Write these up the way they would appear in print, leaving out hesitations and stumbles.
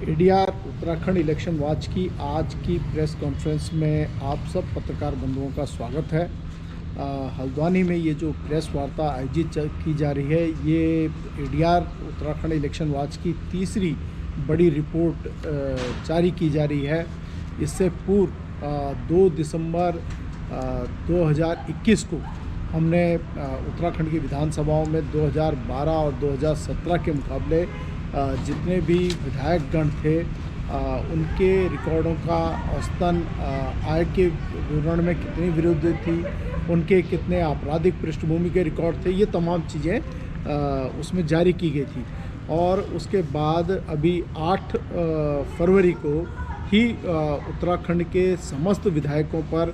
ADR Uttarakhand election watch की आज की प्रेस कॉन्फ्रेंस में आप सब पत्रकार बंधुओं का स्वागत है। हल्द्वानी में ये जो प्रेस वार्ता आयोजित की जा रही है, ये एडीआर उत्तराखंड इलेक्शन वॉच की तीसरी बड़ी रिपोर्ट जारी की जा रही है। इससे पूर्व 2 दिसंबर 2021 को हमने उत्तराखंड की विधानसभाओं में 2012 और 2017 के मुकाबले जितने भी विधायकगण थे उनके रिकॉर्डों का औसतन आय के विवरण में कितनी वृद्धि थी, उनके कितने आपराधिक पृष्ठभूमि के रिकॉर्ड थे, ये तमाम चीज़ें उसमें जारी की गई थी। और उसके बाद अभी 8 फरवरी को ही उत्तराखंड के समस्त विधायकों पर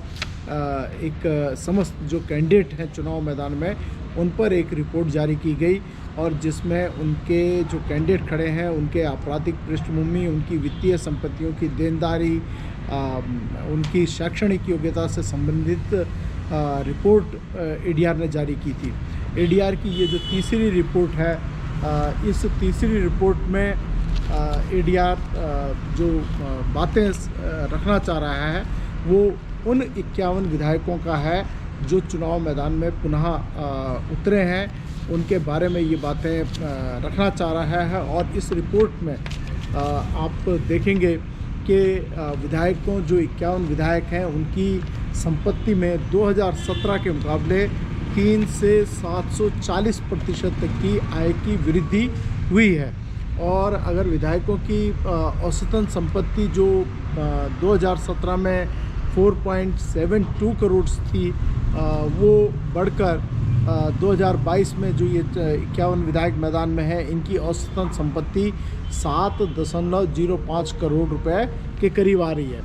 एक समस्त जो कैंडिडेट हैं चुनाव मैदान में, उन पर एक रिपोर्ट जारी की गई और जिसमें उनके जो कैंडिडेट खड़े हैं उनके आपराधिक पृष्ठभूमि, उनकी वित्तीय संपत्तियों की देनदारी, उनकी शैक्षणिक योग्यता से संबंधित रिपोर्ट एडीआर ने जारी की थी। एडीआर की ये जो तीसरी रिपोर्ट है, इस तीसरी रिपोर्ट में एडीआर जो बातें रखना चाह रहा है वो उन 51 विधायकों का है जो चुनाव मैदान में पुनः उतरे हैं, उनके बारे में ये बातें रखना चाह रहा है। और इस रिपोर्ट में आप देखेंगे कि विधायकों जो 51 विधायक हैं उनकी संपत्ति में 2017 के मुकाबले 3 से 740% तक की आय की वृद्धि हुई है। और अगर विधायकों की औसतन संपत्ति जो 2017 में 4.72 करोड़ थी, वो बढ़कर 2022 में जो ये 51 विधायक मैदान में है, इनकी औसतन संपत्ति 7.05 करोड़ रुपए के करीब आ रही है।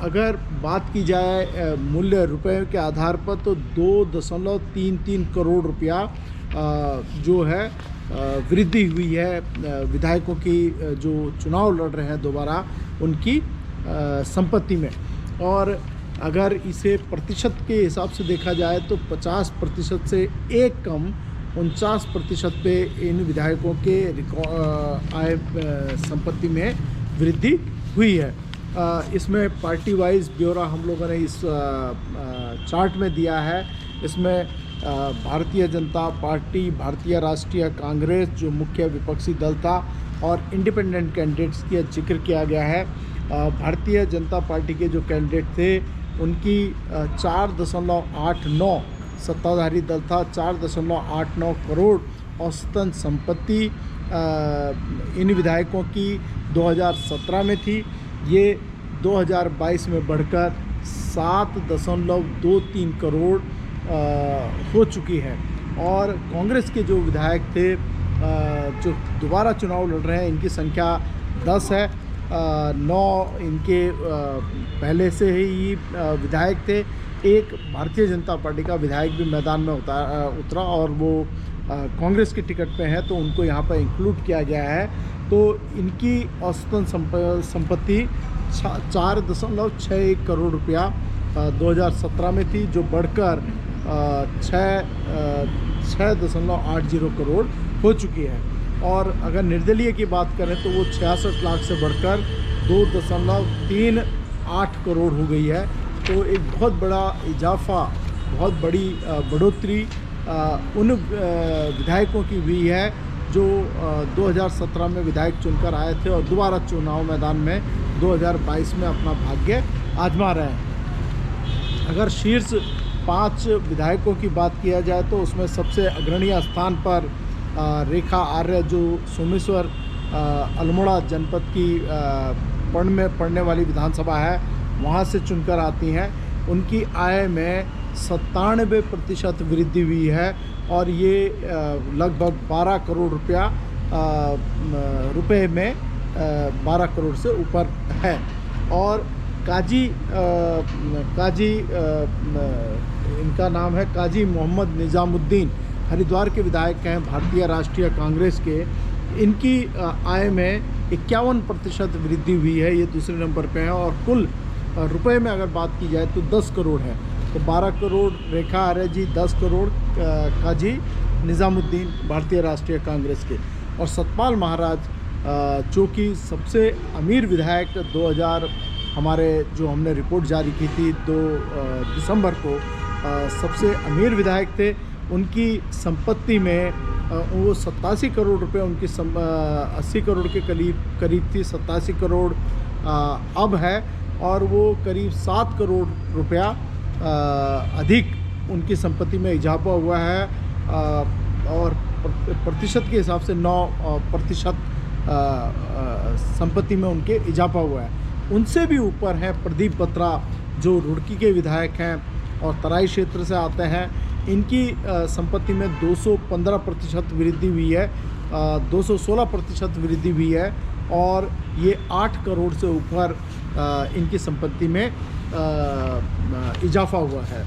अगर बात की जाए मूल्य रुपए के आधार पर तो 2.33 करोड़ रुपया जो है वृद्धि हुई है विधायकों की जो चुनाव लड़ रहे हैं दोबारा, उनकी संपत्ति में। और अगर इसे प्रतिशत के हिसाब से देखा जाए तो 50% से एक कम 49% पे इन विधायकों के आय संपत्ति में वृद्धि हुई है। इसमें पार्टी वाइज ब्यौरा हम लोगों ने इस चार्ट में दिया है। इसमें भारतीय जनता पार्टी, भारतीय राष्ट्रीय कांग्रेस जो मुख्य विपक्षी दल था, और इंडिपेंडेंट कैंडिडेट्स का जिक्र किया गया है। भारतीय जनता पार्टी के जो कैंडिडेट थे उनकी 4.89, सत्ताधारी दल था 4.89 करोड़ औसतन संपत्ति इन विधायकों की 2017 में थी। ये 2022 में बढ़कर 7.23 करोड़ हो चुकी है। और कांग्रेस के जो विधायक थे जो दोबारा चुनाव लड़ रहे हैं, इनकी संख्या 10 है। 9 इनके पहले से ही विधायक थे। एक भारतीय जनता पार्टी का विधायक भी मैदान में उतरा और वो कांग्रेस के टिकट पे है, तो उनको यहाँ पर इंक्लूड किया गया है। तो इनकी औसतन संपत्ति 4.61 करोड़ रुपया 2017 में थी, जो बढ़कर 6.80 करोड़ हो चुकी है। और अगर निर्दलीय की बात करें तो वो 66 लाख से बढ़कर 2.38 करोड़ हो गई है। तो एक बहुत बड़ा इजाफा, बहुत बड़ी बढ़ोतरी उन विधायकों की हुई है जो 2017 में विधायक चुनकर आए थे और दोबारा चुनाव मैदान में 2022 में अपना भाग्य आजमा रहे हैं। अगर शीर्ष 5 विधायकों की बात किया जाए तो उसमें सबसे अग्रणी स्थान पर रेखा आर्य जो सोमेश्वर अल्मोड़ा जनपद की में पड़ने वाली विधानसभा है, वहाँ से चुनकर आती हैं। उनकी आय में 97% वृद्धि हुई है और ये लगभग 12 करोड़ रुपए में 12 करोड़ से ऊपर है। और काजी इनका नाम है काजी मोहम्मद निज़ामुद्दीन, हरिद्वार के विधायक हैं भारतीय राष्ट्रीय कांग्रेस के। इनकी आय में 51% वृद्धि हुई है, ये दूसरे नंबर पे हैं। और कुल रुपए में अगर बात की जाए तो 10 करोड़ है। तो 12 करोड़ रेखा आर्य जी, 10 करोड़ काजी निज़ामुद्दीन भारतीय राष्ट्रीय कांग्रेस के। और सतपाल महाराज जो कि सबसे अमीर विधायक 2000 हमारे जो हमने रिपोर्ट जारी की थी 2 दिसंबर को, सबसे अमीर विधायक थे। उनकी संपत्ति में वो 87 करोड़ रुपए उनकी 80 करोड़ के करीब थी, 87 करोड़ अब है, और वो करीब 7 करोड़ रुपया अधिक उनकी संपत्ति में इजाफा हुआ है, और प्रतिशत के हिसाब से 9% संपत्ति में उनके इजाफा हुआ है। उनसे भी ऊपर है प्रदीप बत्रा, जो रुड़की के विधायक हैं और तराई क्षेत्र से आते हैं। इनकी संपत्ति में 215% वृद्धि हुई है, 216% वृद्धि हुई है, और ये 8 करोड़ से ऊपर इनकी संपत्ति में इजाफा हुआ है।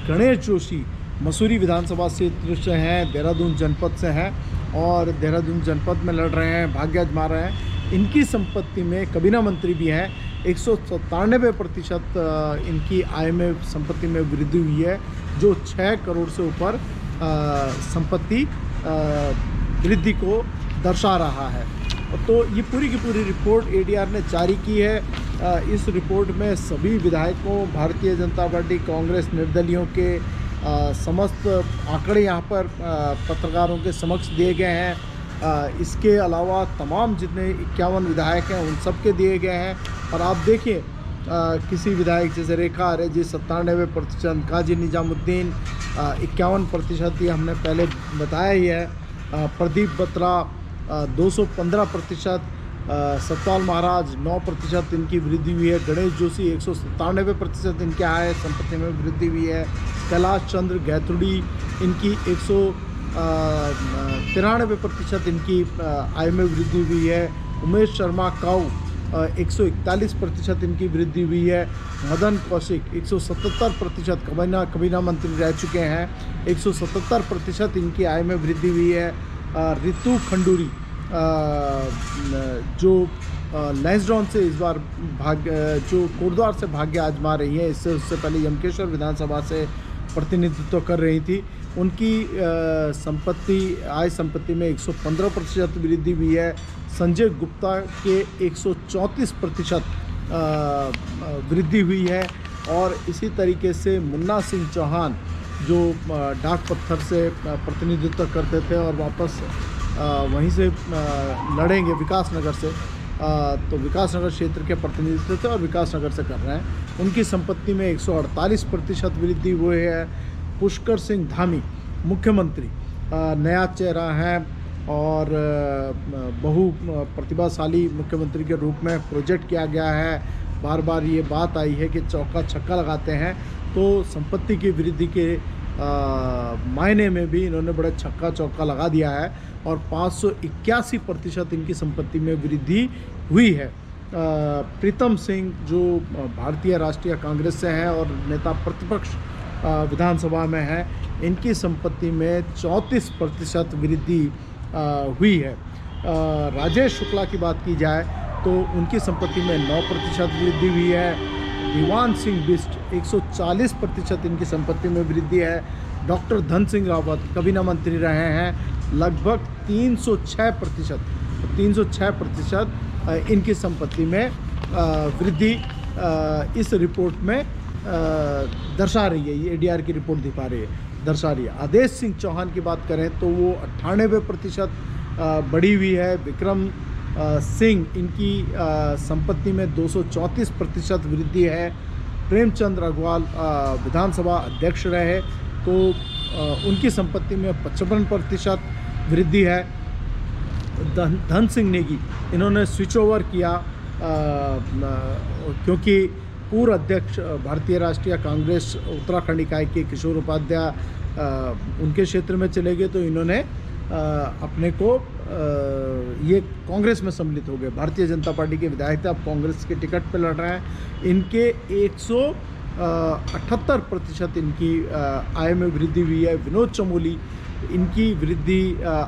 गणेश जोशी मसूरी विधानसभा क्षेत्र से हैं, देहरादून जनपद से हैं, और देहरादून जनपद में लड़ रहे हैं, भाग्य आजमा रहे हैं। इनकी संपत्ति में कबीना मंत्री भी हैं। 197% इनकी आय में संपत्ति में वृद्धि हुई है, जो 6 करोड़ से ऊपर संपत्ति वृद्धि को दर्शा रहा है। तो ये पूरी की पूरी रिपोर्ट एडीआर ने जारी की है। इस रिपोर्ट में सभी विधायकों, भारतीय जनता पार्टी, कांग्रेस, निर्दलियों के समस्त आंकड़े यहाँ पर पत्रकारों के समक्ष दिए गए हैं। इसके अलावा तमाम जितने 51 विधायक हैं उन सब के दिए गए हैं। और आप देखिए, किसी विधायक जैसे रेखा आर्य जी 97%, काजी निजामुद्दीन 51%, ये हमने पहले बताया ही है। प्रदीप बत्रा 215%, सतपाल महाराज 9% इनकी वृद्धि हुई है। गणेश जोशी 197% इनके आय संपत्ति में वृद्धि हुई है। कैलाश चंद्र गैथुड़ी इनकी 193% इनकी आय में वृद्धि हुई है। उमेश शर्मा काऊ 141% इनकी वृद्धि हुई है। मदन कौशिक 177% कबीना मंत्री रह चुके हैं, 177% इनकी आय में वृद्धि हुई है। रितु खंडूरी जो लैंसडाउन से इस बार जो कोटद्वार से भाग्य आजमा रही है, उससे पहले यमकेश्वर विधानसभा से प्रतिनिधित्व कर रही थी, उनकी आय संपत्ति में 115% वृद्धि हुई है। संजय गुप्ता के 134% वृद्धि हुई है। और इसी तरीके से मुन्ना सिंह चौहान, जो डाक पत्थर से प्रतिनिधित्व करते थे और वापस वहीं से लड़ेंगे विकासनगर से, तो विकासनगर क्षेत्र के प्रतिनिधित्व थे और विकासनगर से कर रहे हैं, उनकी संपत्ति में 148% वृद्धि हुई है। पुष्कर सिंह धामी मुख्यमंत्री नया चेहरा हैं और बहु प्रतिभाशाली मुख्यमंत्री के रूप में प्रोजेक्ट किया गया है। बार बार ये बात आई है कि चौका छक्का लगाते हैं, तो संपत्ति की वृद्धि के मायने में भी इन्होंने बड़ा छक्का चौका लगा दिया है और 581% इनकी संपत्ति में वृद्धि हुई है। प्रीतम सिंह जो भारतीय राष्ट्रीय कांग्रेस से हैं और नेता प्रतिपक्ष विधानसभा में है, इनकी संपत्ति में 34% वृद्धि हुई है। राजेश शुक्ला की बात की जाए तो उनकी संपत्ति में 9% वृद्धि हुई है। दीवान सिंह बिष्ट 140% इनकी संपत्ति में वृद्धि है। डॉक्टर धन सिंह रावत कबीना मंत्री रहे हैं, लगभग 306% इनकी संपत्ति में वृद्धि इस रिपोर्ट में दर्शा रही है। ये एडीआर की रिपोर्ट दर्शा रही है। आदेश सिंह चौहान की बात करें तो वो 98% बढ़ी हुई है। विक्रम सिंह इनकी संपत्ति में 234% वृद्धि है। प्रेमचंद अग्रवाल विधानसभा अध्यक्ष रहे तो उनकी संपत्ति में 55% वृद्धि है। धन सिंह नेगी इन्होंने स्विच ओवर किया क्योंकि पूर्व अध्यक्ष भारतीय राष्ट्रीय कांग्रेस उत्तराखंड इकाई के किशोर उपाध्याय उनके क्षेत्र में चले गए, तो इन्होंने अपने को ये कांग्रेस में सम्मिलित हो गए। भारतीय जनता पार्टी के विधायक थे, अब कांग्रेस के टिकट पर लड़ रहे हैं। इनके 178% इनकी आय में वृद्धि हुई है। विनोद चमोली इनकी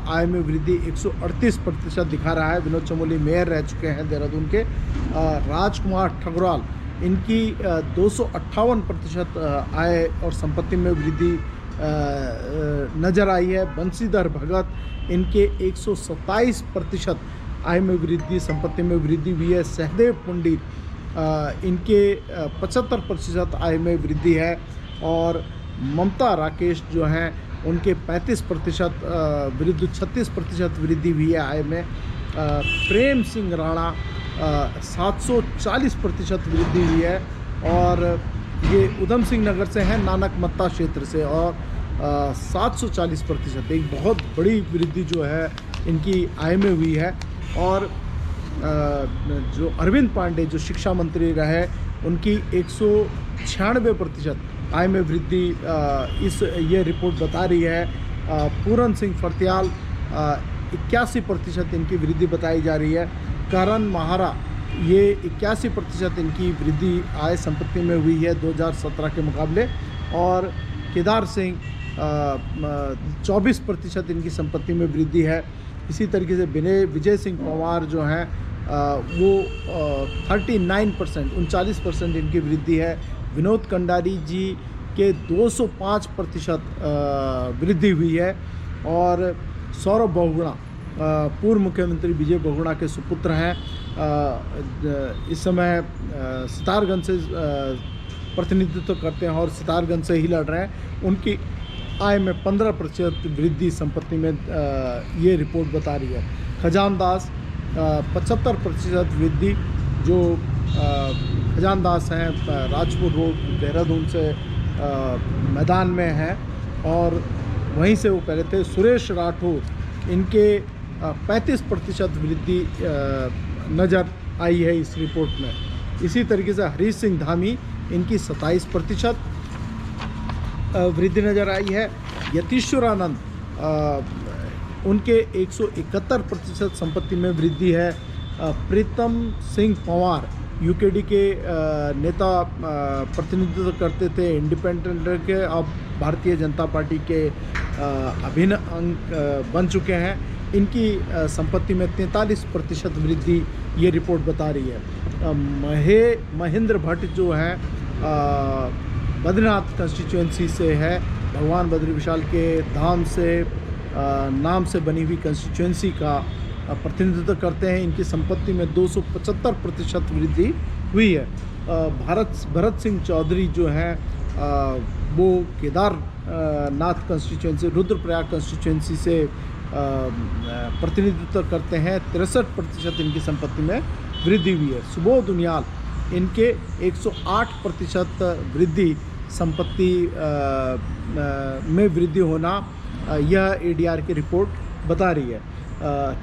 आय में वृद्धि 138% दिखा रहा है। विनोद चमोली मेयर रह चुके हैं देहरादून के। राजकुमार ठगरवाल इनकी 258% आय और संपत्ति में वृद्धि नज़र आई है। बंसीधर भगत इनके 127% आय में वृद्धि, संपत्ति में वृद्धि हुई है। सहदेव पंडित इनके 75% आय में वृद्धि है। और ममता राकेश जो हैं उनके 35% विरुद्ध 36% वृद्धि हुई है आय में। प्रेम सिंह राणा 740% वृद्धि हुई है। और ये उधम सिंह नगर से हैं, नानक मत्ता क्षेत्र से, और 740%, एक बहुत बड़ी वृद्धि जो है इनकी आय में हुई है। और जो अरविंद पांडे जो शिक्षा मंत्री रहे, उनकी 196% आय में वृद्धि ये रिपोर्ट बता रही है। पूरन सिंह फर्त्याल 81% इनकी वृद्धि बताई जा रही है। करण महारा ये 81% इनकी वृद्धि आय संपत्ति में हुई है 2017 के मुकाबले। और केदार सिंह 24% इनकी संपत्ति में वृद्धि है। इसी तरीके से विजय सिंह पंवार जो हैं वो 39% इनकी वृद्धि है। विनोद कंडारी जी के 205% वृद्धि हुई है। और सौरभ बहुगुणा पूर्व मुख्यमंत्री विजय बहुगुणा के सुपुत्र हैं, इस समय सितारगंज से प्रतिनिधित्व करते हैं और सितारगंज से ही लड़ रहे हैं। उनकी आय में 15% वृद्धि संपत्ति में ये रिपोर्ट बता रही है। खजान दास 75% वृद्धि, जो खजान दास हैं राजपुर रोड देहरादून से मैदान में हैं और वहीं से वो पहले थे। सुरेश राठौर इनके 35% वृद्धि नज़र आई है इस रिपोर्ट में। इसी तरीके से हरीश सिंह धामी इनकी 27% वृद्धि नज़र आई है। यतीश्वरानंद उनके 171% संपत्ति में वृद्धि है। प्रीतम सिंह पंवार यूकेडी के नेता प्रतिनिधित्व करते थे, इंडिपेंडेंट के, अब भारतीय जनता पार्टी के अभिन्न अंग बन चुके हैं। इनकी संपत्ति में 43% वृद्धि ये रिपोर्ट बता रही है। महेंद्र भट्ट जो हैं बद्रीनाथ कंस्टिट्यूएंसी से है, भगवान बद्री विशाल के धाम से नाम से बनी हुई कंस्टिट्यूएंसी का प्रतिनिधित्व करते हैं। इनकी संपत्ति में 275% वृद्धि हुई है। भरत सिंह चौधरी जो हैं वो केदारनाथ कंस्टिट्यूएंसी, रुद्रप्रयाग कंस्टिट्यूएंसी से प्रतिनिधित्व करते हैं। 63% इनकी संपत्ति में वृद्धि हुई है। सुबोध उनियाल इनके 108% वृद्धि संपत्ति में वृद्धि होना यह एडीआर की रिपोर्ट बता रही है।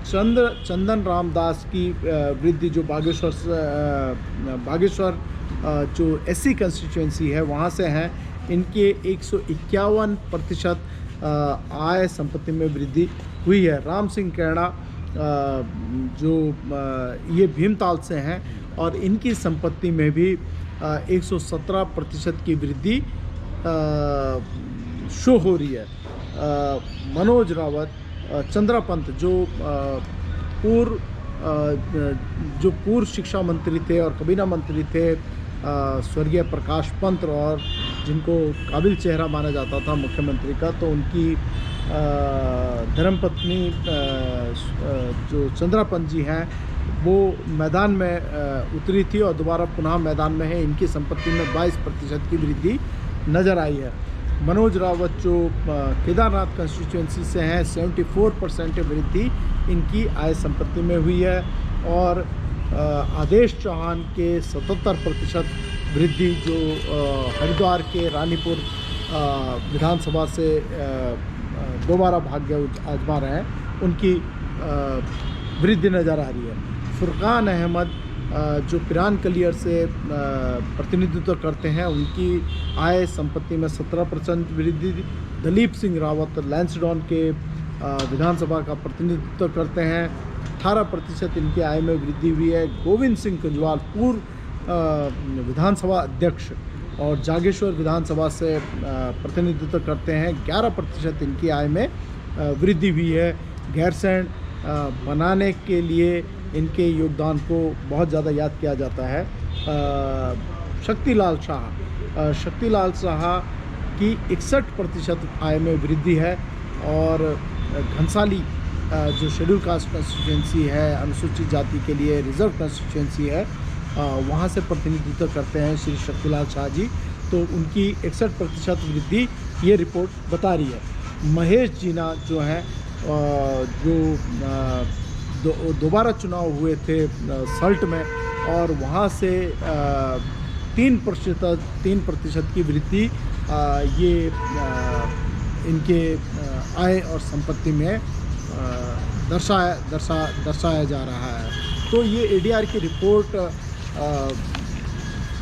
चंदन रामदास की वृद्धि जो बागेश्वर जो एससी कंस्टिट्यूएंसी है वहाँ से हैं, इनके 151% आय संपत्ति में वृद्धि हुई है। राम सिंह कैणा जो ये भीमताल से हैं और इनकी संपत्ति में भी 117% की वृद्धि शो हो रही है। मनोज रावत, चंद्रापंत जो पूर्व शिक्षा मंत्री थे और कबीना मंत्री थे, स्वर्गीय प्रकाश पंत, और जिनको काबिल चेहरा माना जाता था मुख्यमंत्री का, तो उनकी धर्मपत्नी जो चंद्रापंत जी हैं वो मैदान में उतरी थी और दोबारा पुनः मैदान में है। इनकी संपत्ति में 22% की वृद्धि नज़र आई है। मनोज रावत जो केदारनाथ कंस्टिट्यूएंसी से हैं, 74% वृद्धि इनकी आय संपत्ति में हुई है। और आदेश चौहान के 77% वृद्धि जो हरिद्वार के रानीपुर विधानसभा से दोबारा भाग्य आजमा रहे हैं, उनकी वृद्धि नज़र आ रही है। फुरकान अहमद जो पिरान कलियर से प्रतिनिधित्व करते हैं, उनकी आय संपत्ति में 17% वृद्धि। दलीप सिंह रावत लैंसडाउन के विधानसभा का प्रतिनिधित्व करते हैं, 18% इनकी आय में वृद्धि हुई है। गोविंद सिंह कुंजवाल पूर्व विधानसभा अध्यक्ष और जागेश्वर विधानसभा से प्रतिनिधित्व करते हैं, 11% इनकी आय में वृद्धि हुई है। गैरसैंण बनाने के लिए इनके योगदान को बहुत ज़्यादा याद किया जाता है। शक्तिलाल शाह की 61% आय में वृद्धि है। और घनसाली जो शेड्यूल कास्ट कंस्टिट्यूंसी है, अनुसूचित जाति के लिए रिजर्व कंस्टिट्यूंसी है, वहाँ से प्रतिनिधित्व करते हैं श्री शक्तिलाल शाह जी। तो उनकी 61% वृद्धि ये रिपोर्ट बता रही है। महेश जीना जो हैं, जो दोबारा चुनाव हुए थे सल्ट में, और वहाँ से 3% की वृद्धि ये इनके आय और संपत्ति में दर्शाया जा रहा है। तो ये एडीआर की रिपोर्ट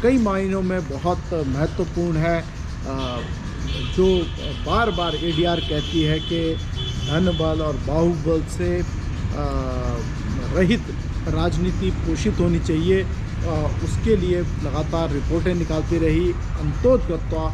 कई मायनों में बहुत महत्वपूर्ण है। जो बार बार एडीआर कहती है कि धन बल और बाहुबल से रहित राजनीति पोषित होनी चाहिए, उसके लिए लगातार रिपोर्टें निकालती रही। अंतोतगत्वा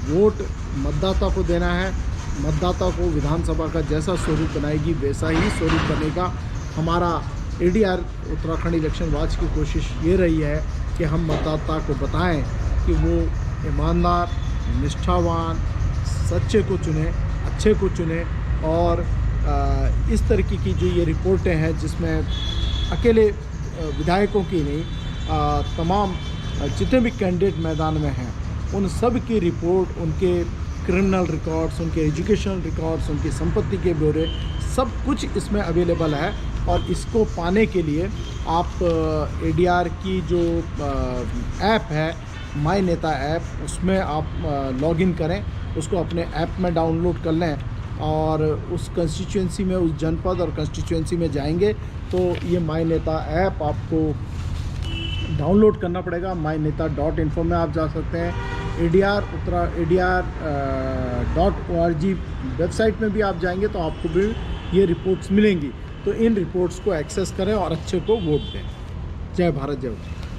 वोट मतदाता को देना है, मतदाता को विधानसभा का जैसा स्वरूप बनाएगी वैसा ही स्वरूप बनेगा। हमारा एडीआर उत्तराखंड इलेक्शन वॉच की कोशिश ये रही है कि हम मतदाता को बताएं कि वो ईमानदार, निष्ठावान, सच्चे को चुने, अच्छे को चुने। और इस तरीके की जो ये रिपोर्टें हैं, जिसमें अकेले विधायकों की नहीं, तमाम जितने भी कैंडिडेट मैदान में हैं उन सब की रिपोर्ट, उनके क्रिमिनल रिकॉर्ड्स, उनके एजुकेशनल रिकॉर्ड्स, उनकी संपत्ति के ब्यौरे, सब कुछ इसमें अवेलेबल है। और इसको पाने के लिए आप एडीआर की जो ऐप है, माय नेता ऐप, उसमें आप लॉगिन करें, उसको अपने ऐप में डाउनलोड कर लें और उस कंस्टिट्यूंसी में, उस जनपद और कंस्टिट्यूंसी में जाएंगे तो ये माय नेता ऐप आपको डाउनलोड करना पड़ेगा। myneta.info में आप जा सकते हैं। ADR.org वेबसाइट में भी आप जाएंगे तो आपको भी ये रिपोर्ट्स मिलेंगी। तो इन रिपोर्ट्स को एक्सेस करें और अच्छे को वोट दें। जय भारत, जय भारत।